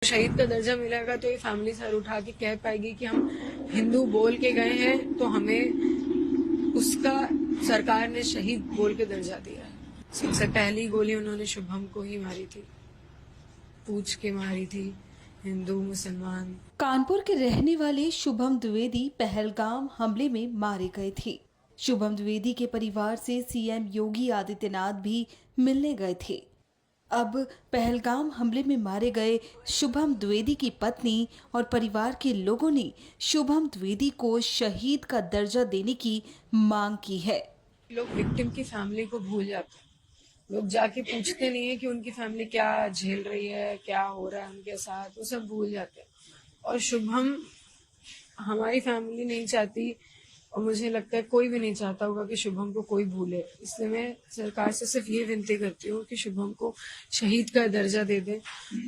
शहीद का दर्जा मिलेगा तो ये फैमिली सर उठा के कह पाएगी कि हम हिंदू बोल के गए हैं तो हमें उसका सरकार ने शहीद बोल के दर्जा दिया है। सबसे पहली गोली उन्होंने शुभम को ही मारी थी, पूछ के मारी थी। हिंदू मुसलमान। कानपुर के रहने वाले शुभम द्विवेदी पहलगाम हमले में मारे गए थे। शुभम द्विवेदी के परिवार से सीएम योगी आदित्यनाथ भी मिलने गए थे। अब पहलगाम हमले में मारे गए शुभम द्विवेदी की पत्नी और परिवार के लोगों ने शुभम द्विवेदी को शहीद का दर्जा देने की मांग की है। लोग विक्टिम की फैमिली को भूल जाते हैं। लोग जाके पूछते नहीं है कि उनकी फैमिली क्या झेल रही है, क्या हो रहा है उनके साथ, वो सब भूल जाते हैं। और शुभम हमारी फैमिली नहीं चाहती और मुझे लगता है कोई भी नहीं चाहता होगा कि शुभम को कोई भूले। इसलिए मैं सरकार से सिर्फ ये विनती करती हूँ कि शुभम को शहीद का दर्जा दे दें,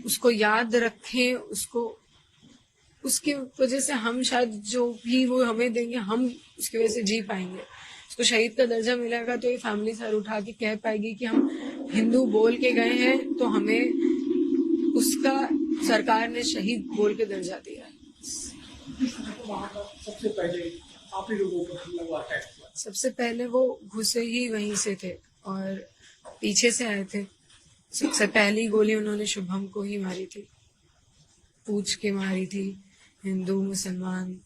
उसको याद रखें, उसको उसकी वजह से हम शायद जो भी वो हमें देंगे हम उसकी वजह से जी पाएंगे। उसको शहीद का दर्जा मिलेगा तो ये फैमिली सर उठा के कह पाएगी कि हम हिंदू बोल के गए हैं तो हमें उसका सरकार ने शहीद बोल के दर्जा दिया है। सबसे पहले आप ही लोगों पर हमला हुआ है। सबसे पहले वो घुसे ही वहीं से थे और पीछे से आए थे। सबसे पहली गोली उन्होंने शुभम को ही मारी थी, पूछ के मारी थी। हिंदू मुसलमान,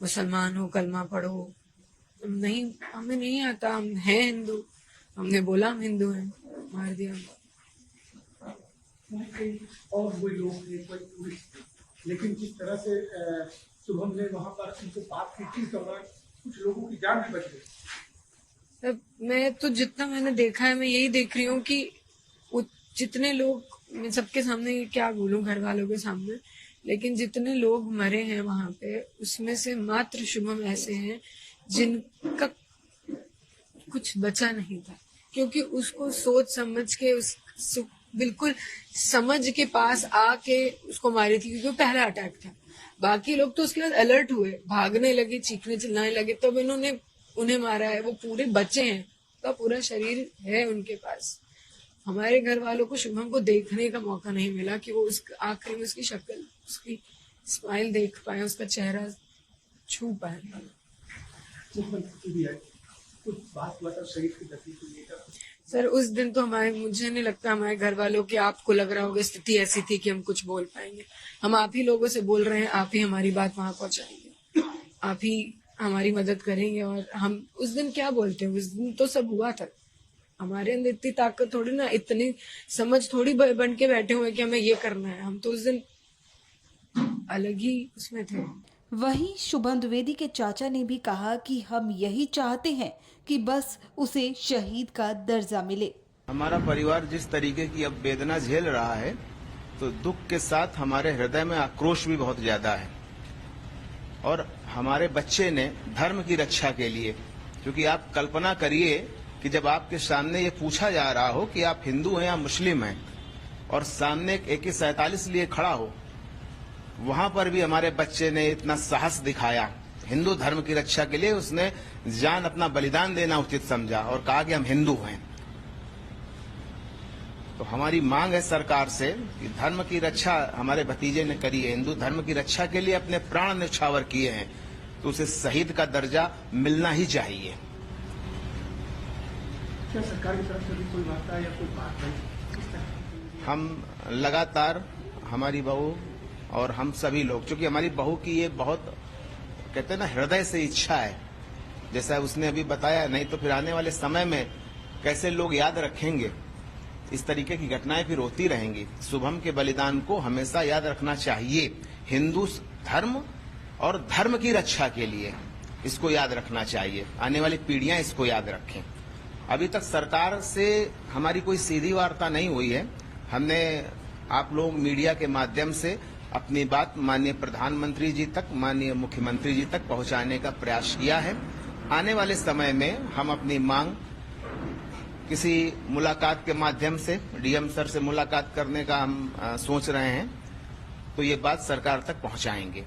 मुसलमान हो कलमा पढ़ो। नहीं, हमें नहीं आता, हम हैं हिंदू, हमने बोला हम हिंदू हैं, मार दिया। और वो लोग लेकिन जिस तरह से शुभम ने वहां पर उनसे बात की थी तो कुछ लोगों की जान भी बच गई। मैं तो जितना मैंने देखा है मैं यही देख रही हूँ कि जितने लोग, मैं सबके सामने क्या बोलूं, घर वालों के सामने, लेकिन जितने लोग मरे हैं वहां पे उसमें से मात्र शुभम ऐसे हैं जिनका कुछ बचा नहीं था, क्योंकि उसको सोच समझ के बिल्कुल समझ के पास आके उसको मारी थी, क्योंकि वो पहला अटैक था। बाकी लोग तो उसके बाद अलर्ट हुए, भागने लगे, चीखने चिल्लाने लगे, तब इन्होंने उन्हें मारा है। वो पूरे बच्चे हैं, उसका पूरा शरीर है उनके पास। हमारे घर वालों को शुभम को देखने का मौका नहीं मिला कि वो उस आखिरी में उसकी शक्ल, उसकी स्माइल देख पाए, उसका चेहरा छू पाए। सर उस दिन तो मुझे नहीं लगता हमारे घर वालों की, आपको लग रहा होगा स्थिति ऐसी थी कि हम कुछ बोल पाएंगे। हम आप ही लोगों से बोल रहे हैं, आप ही हमारी बात वहां पहुंचाएंगे, आप ही हमारी मदद करेंगे। और हम उस दिन क्या बोलते हैं, उस दिन तो सब हुआ था। हमारे अंदर इतनी ताकत थोड़ी ना, इतनी समझ थोड़ी बन के बैठे हुए कि हमें ये करना है। हम तो उस दिन अलग ही उसमें थे। वहीं शुभम द्विवेदी के चाचा ने भी कहा कि हम यही चाहते हैं कि बस उसे शहीद का दर्जा मिले। हमारा परिवार जिस तरीके की अब वेदना झेल रहा है तो दुख के साथ हमारे हृदय में आक्रोश भी बहुत ज्यादा है। और हमारे बच्चे ने धर्म की रक्षा के लिए, क्योंकि आप कल्पना करिए कि जब आपके सामने ये पूछा जा रहा हो कि आप हिंदू हैं या मुस्लिम हैं और सामने एक AK-47 लिए खड़ा हो, वहां पर भी हमारे बच्चे ने इतना साहस दिखाया। हिंदू धर्म की रक्षा के लिए उसने जान अपना बलिदान देना उचित समझा और कहा कि हम हिंदू हैं। तो हमारी मांग है सरकार से कि धर्म की रक्षा हमारे भतीजे ने करी है, हिंदू धर्म की रक्षा के लिए अपने प्राण न्यौछावर किए हैं, तो उसे शहीद का दर्जा मिलना ही चाहिए। क्या सरकार की तरफ से भी कोई वार्ता या कोई बात नहीं? हम लगातार, हमारी बहू और हम सभी लोग, क्योंकि हमारी बहू की ये बहुत, कहते हैं ना, हृदय से इच्छा है, जैसा उसने अभी बताया, नहीं तो फिर आने वाले समय में कैसे लोग याद रखेंगे। इस तरीके की घटनाएं फिर होती रहेंगी। शुभम के बलिदान को हमेशा याद रखना चाहिए। हिंदू धर्म और धर्म की रक्षा के लिए इसको याद रखना चाहिए। आने वाली पीढ़ियां इसको याद रखें। अभी तक सरकार से हमारी कोई सीधी वार्ता नहीं हुई है। हमने आप लोग मीडिया के माध्यम से अपनी बात माननीय प्रधानमंत्री जी तक, माननीय मुख्यमंत्री जी तक पहुंचाने का प्रयास किया है। आने वाले समय में हम अपनी मांग किसी मुलाकात के माध्यम से, डीएम सर से मुलाकात करने का हम सोच रहे हैं, तो ये बात सरकार तक पहुंचाएंगे।